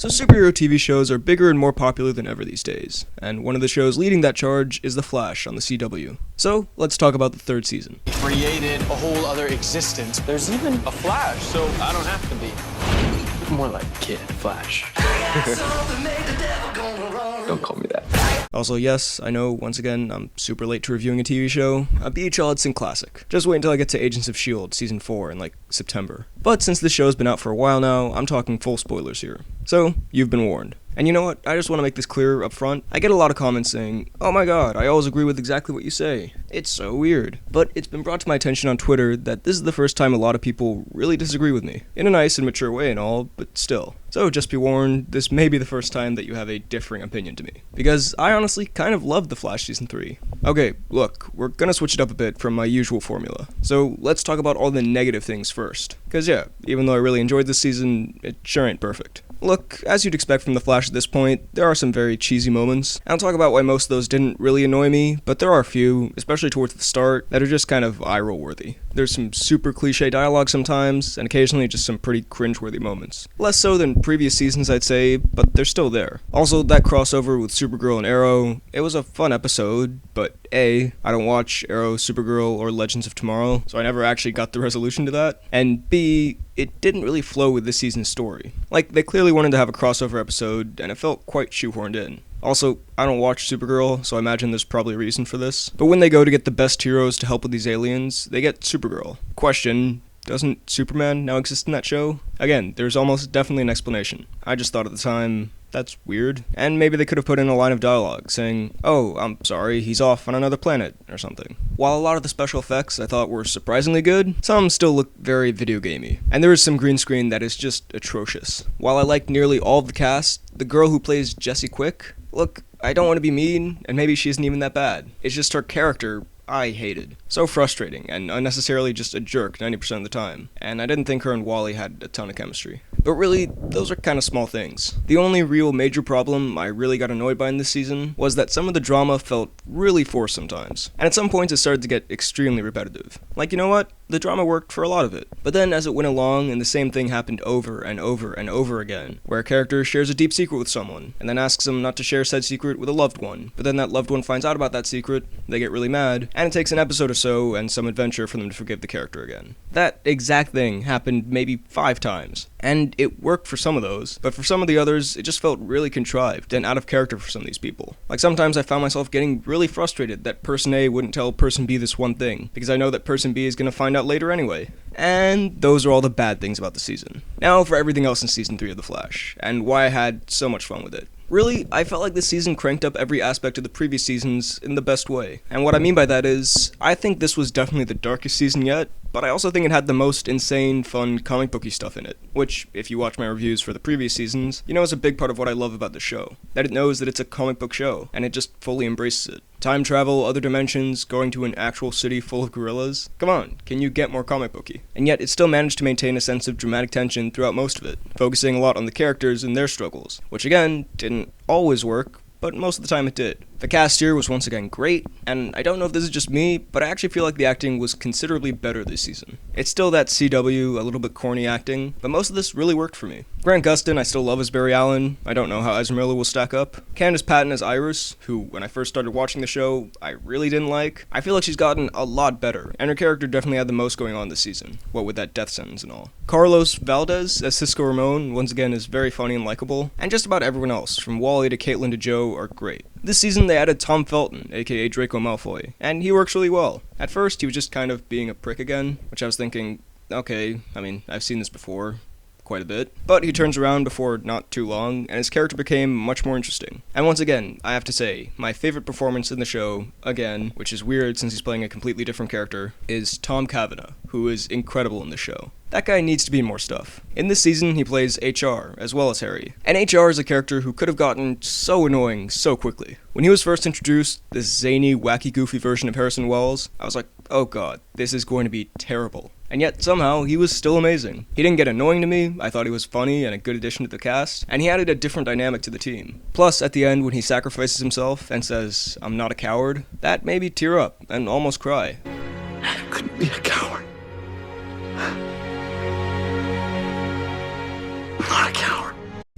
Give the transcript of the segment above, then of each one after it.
So superhero TV shows are bigger and more popular than ever these days, and one of the shows leading that charge is The Flash on the CW. So let's talk about the third season. Created a whole other existence. There's even a Flash, so I don't have to be. More like Kid Flash. Don't call me that. Also, yes, I know, once again, I'm super late to reviewing a TV show, a BHL Hudson classic. Just wait until I get to Agents of S.H.I.E.L.D. Season 4 in, September. But since this show's been out for a while now, I'm talking full spoilers here. So, you've been warned. And you know what, I just want to make this clear up front. I get a lot of comments saying, "Oh my god, I always agree with exactly what you say. It's so weird." But it's been brought to my attention on Twitter that this is the first time a lot of people really disagree with me. In a nice and mature way and all, but still. So just be warned, this may be the first time that you have a differing opinion to me. Because I honestly kind of loved The Flash Season 3. Okay, look, we're gonna switch it up a bit from my usual formula. So let's talk about all the negative things first. Cause yeah, even though I really enjoyed this season, it sure ain't perfect. Look, as you'd expect from The Flash at this point, there are some very cheesy moments. I'll talk about why most of those didn't really annoy me, but there are a few, especially towards the start, that are just kind of eye-roll worthy. There's some super cliche dialogue sometimes, and occasionally just some pretty cringe-worthy moments. Less so than previous seasons, I'd say, but they're still there. Also, that crossover with Supergirl and Arrow, it was a fun episode, but A, I don't watch Arrow, Supergirl, or Legends of Tomorrow, so I never actually got the resolution to that, and B, it didn't really flow with this season's story. Like, they clearly wanted to have a crossover episode, and it felt quite shoehorned in. Also, I don't watch Supergirl, so I imagine there's probably a reason for this. But when they go to get the best heroes to help with these aliens, they get Supergirl. Question, doesn't Superman now exist in that show? Again, there's almost definitely an explanation. I just thought at the time, that's weird. And maybe they could have put in a line of dialogue saying, "Oh, I'm sorry, he's off on another planet," or something. While a lot of the special effects I thought were surprisingly good, some still look very video gamey. And there is some green screen that is just atrocious. While I like nearly all of the cast, the girl who plays Jessie Quick, look, I don't want to be mean, and maybe she isn't even that bad. It's just her character I hated. So frustrating, and unnecessarily just a jerk 90% of the time. And I didn't think her and Wally had a ton of chemistry. But really, those are kind of small things. The only real major problem I really got annoyed by in this season was that some of the drama felt really forced sometimes. And at some points it started to get extremely repetitive. Like, you know what? The drama worked for a lot of it. But then as it went along, and the same thing happened over and over and over again, where a character shares a deep secret with someone, and then asks them not to share said secret with a loved one, but then that loved one finds out about that secret, they get really mad, and it takes an episode or so and some adventure for them to forgive the character again. That exact thing happened maybe 5 times. And it worked for some of those, but for some of the others, it just felt really contrived and out of character for some of these people. Like sometimes I found myself getting really frustrated that person A wouldn't tell person B this one thing, because I know that person B is going to find out later anyway. And those are all the bad things about the season. Now for everything else in Season 3 of The Flash, and why I had so much fun with it. Really, I felt like this season cranked up every aspect of the previous seasons in the best way. And what I mean by that is, I think this was definitely the darkest season yet, but I also think it had the most insane, fun, comic booky stuff in it. Which, if you watch my reviews for the previous seasons, you know is a big part of what I love about the show. That it knows that it's a comic book show, and it just fully embraces it. Time travel, other dimensions, going to an actual city full of gorillas. Come on, can you get more comic booky? And yet, it still managed to maintain a sense of dramatic tension throughout most of it, focusing a lot on the characters and their struggles, which again, didn't always work, but most of the time it did. The cast here was once again great, and I don't know if this is just me, but I actually feel like the acting was considerably better this season. It's still that CW, a little bit corny acting, but most of this really worked for me. Grant Gustin I still love as Barry Allen. I don't know how Ezra Miller will stack up. Candace Patton as Iris, who, when I first started watching the show, I really didn't like. I feel like she's gotten a lot better, and her character definitely had the most going on this season, what with that death sentence and all. Carlos Valdez as Cisco Ramon, once again, is very funny and likable, and just about everyone else, from Wally to Caitlin to Joe, are great. This season they added Tom Felton, aka Draco Malfoy, and he works really well. At first, he was just kind of being a prick again, which I was thinking, okay, I mean, I've seen this before, quite a bit. But he turns around before not too long, and his character became much more interesting. And once again, I have to say, my favorite performance in the show, again, which is weird since he's playing a completely different character, is Tom Cavanagh, who is incredible in the show. That guy needs to be in more stuff. In this season, he plays HR, as well as Harry. And HR is a character who could have gotten so annoying so quickly. When he was first introduced, this zany, wacky, goofy version of Harrison Wells, I was like, oh god, this is going to be terrible. And yet, somehow, he was still amazing. He didn't get annoying to me, I thought he was funny and a good addition to the cast, and he added a different dynamic to the team. Plus, at the end, when he sacrifices himself and says, "I'm not a coward," that made me tear up and almost cry. I couldn't be a coward. I'm not a coward.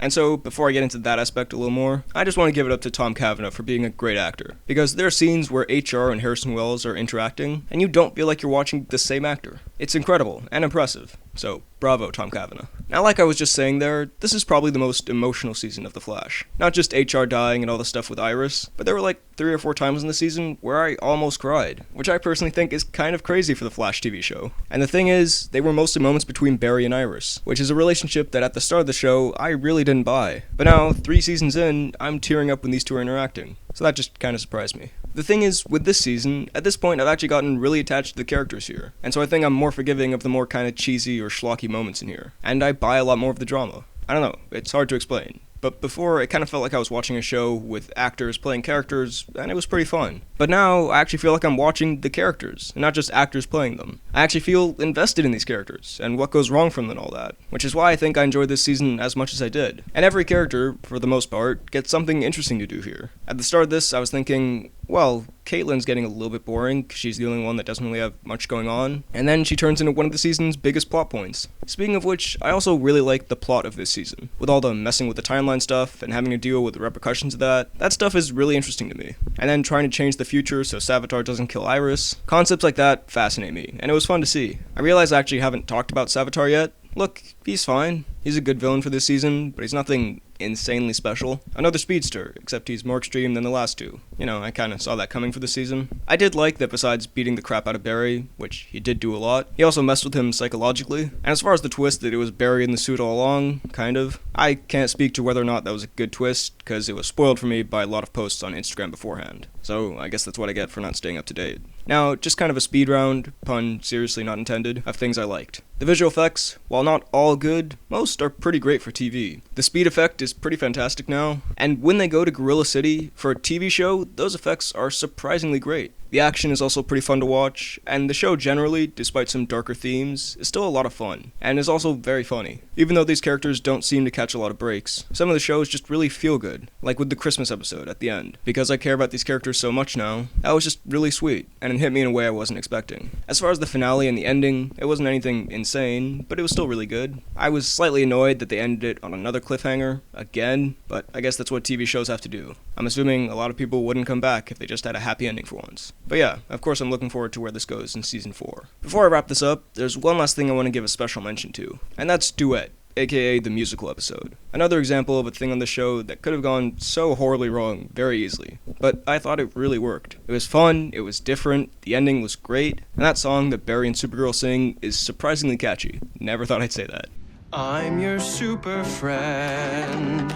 And so, before I get into that aspect a little more, I just want to give it up to Tom Cavanaugh for being a great actor. Because there are scenes where HR and Harrison Wells are interacting, and you don't feel like you're watching the same actor. It's incredible and impressive. So, bravo, Tom Cavanaugh. Now, like I was just saying there, this is probably the most emotional season of The Flash. Not just HR dying and all the stuff with Iris, but there were like 3 or 4 times in the season where I almost cried, which I personally think is kind of crazy for the Flash TV show. And the thing is, they were mostly moments between Barry and Iris, which is a relationship that at the start of the show, I really didn't buy. But now, 3 seasons in, I'm tearing up when these two are interacting. So that just kind of surprised me. The thing is, with this season, at this point I've actually gotten really attached to the characters here, and so I think I'm more forgiving of the more kind of cheesy or schlocky moments in here, and I buy a lot more of the drama. I don't know, it's hard to explain. But before, it kind of felt like I was watching a show with actors playing characters, and it was pretty fun. But now, I actually feel like I'm watching the characters, and not just actors playing them. I actually feel invested in these characters, and what goes wrong from them and all that. Which is why I think I enjoyed this season as much as I did. And every character, for the most part, gets something interesting to do here. At the start of this, I was thinking, well, Caitlin's getting a little bit boring, because she's the only one that doesn't really have much going on. And then she turns into one of the season's biggest plot points. Speaking of which, I also really like the plot of this season. With all the messing with the timeline stuff, and having to deal with the repercussions of that stuff is really interesting to me. And then trying to change the future so Savitar doesn't kill Iris. Concepts like that fascinate me, and it was fun to see. I realize I actually haven't talked about Savitar yet. Look, he's fine. He's a good villain for this season, but he's nothing insanely special. Another speedster, except he's more extreme than the last two. You know, I kinda saw that coming for the season. I did like that besides beating the crap out of Barry, which he did do a lot, he also messed with him psychologically. And as far as the twist that it was Barry in the suit all along, kind of, I can't speak to whether or not that was a good twist, because it was spoiled for me by a lot of posts on Instagram beforehand. So I guess that's what I get for not staying up to date. Now, just kind of a speed round, pun seriously not intended, of things I liked. The visual effects, while not all good, most are pretty great for TV. The speed effect is pretty fantastic now, and when they go to Gorilla City, for a TV show, those effects are surprisingly great. The action is also pretty fun to watch, and the show generally, despite some darker themes, is still a lot of fun, and is also very funny. Even though these characters don't seem to catch a lot of breaks, some of the shows just really feel good, like with the Christmas episode at the end. Because I care about these characters so much now, that was just really sweet, and it hit me in a way I wasn't expecting. As far as the finale and the ending, it wasn't anything insane, but it was still really good. I was slightly annoyed that they ended it on another cliffhanger, again, but I guess that's what TV shows have to do. I'm assuming a lot of people wouldn't come back if they just had a happy ending for once. But yeah, of course I'm looking forward to where this goes in Season 4. Before I wrap this up, there's one last thing I want to give a special mention to, and that's Duet, aka the musical episode. Another example of a thing on the show that could have gone so horribly wrong very easily, but I thought it really worked. It was fun, it was different, the ending was great, and that song that Barry and Supergirl sing is surprisingly catchy. Never thought I'd say that. I'm your super friend.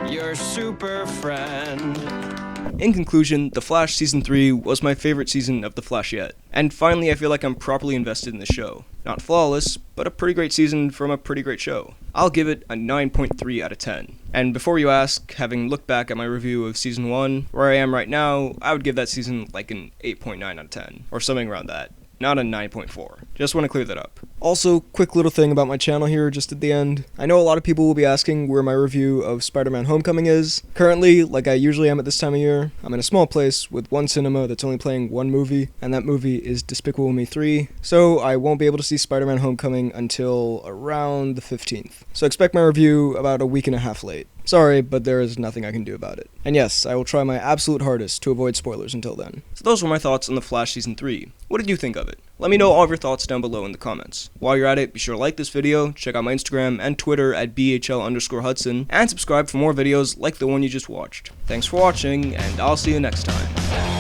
Your super friend. In conclusion, The Flash Season 3 was my favorite season of The Flash yet, and finally I feel like I'm properly invested in the show. Not flawless, but a pretty great season from a pretty great show. I'll give it a 9.3 out of 10. And before you ask, having looked back at my review of Season 1, where I am right now, I would give that season like an 8.9 out of 10, or something around that. Not a 9.4. Just want to clear that up. Also, quick little thing about my channel here just at the end. I know a lot of people will be asking where my review of Spider-Man Homecoming is. Currently, like I usually am at this time of year, I'm in a small place with one cinema that's only playing one movie, and that movie is Despicable Me 3, so I won't be able to see Spider-Man Homecoming until around the 15th. So expect my review about a week and a half late. Sorry, but there is nothing I can do about it. And yes, I will try my absolute hardest to avoid spoilers until then. So those were my thoughts on The Flash Season 3. What did you think of it? Let me know all of your thoughts down below in the comments. While you're at it, be sure to like this video, check out my Instagram and Twitter at BHL_Hudson, and subscribe for more videos like the one you just watched. Thanks for watching, and I'll see you next time.